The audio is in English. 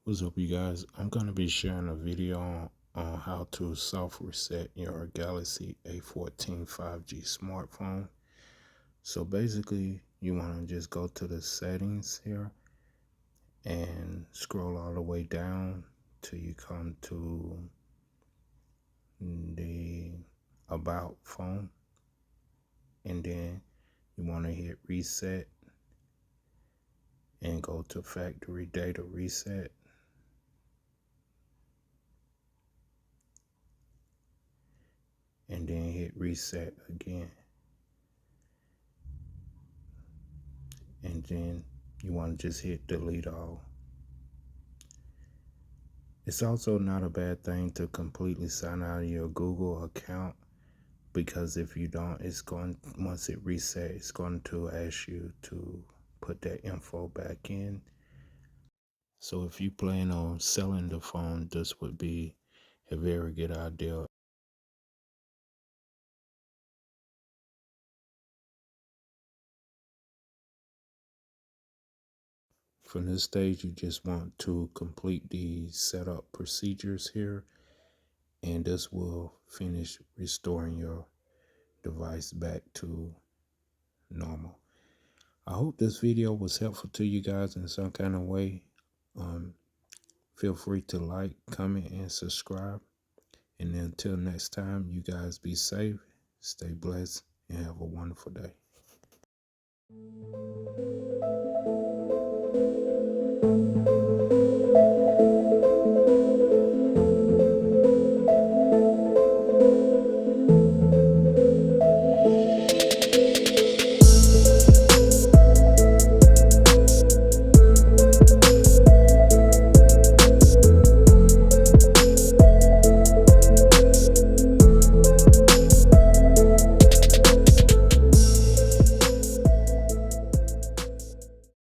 What's up, you guys? I'm going to be sharing a video on how to soft reset your Galaxy A14 5G smartphone. So basically, you want to just go to the settings here and scroll all the way down till you come to the About phone. And then you want to hit reset and go to factory data reset. And then hit reset again. And then you want to just hit delete all. It's also not a bad thing to completely sign out of your Google account, because if you don't, once it resets, it's going to ask you to put that info back in. So if you plan on selling the phone, this would be a very good idea. From this stage, you just want to complete the setup procedures here, and this will finish restoring your device back to normal. I hope this video was helpful to you guys in some kind of way. Feel free to like, comment, and subscribe. And until next time, you guys be safe, stay blessed, and have a wonderful day.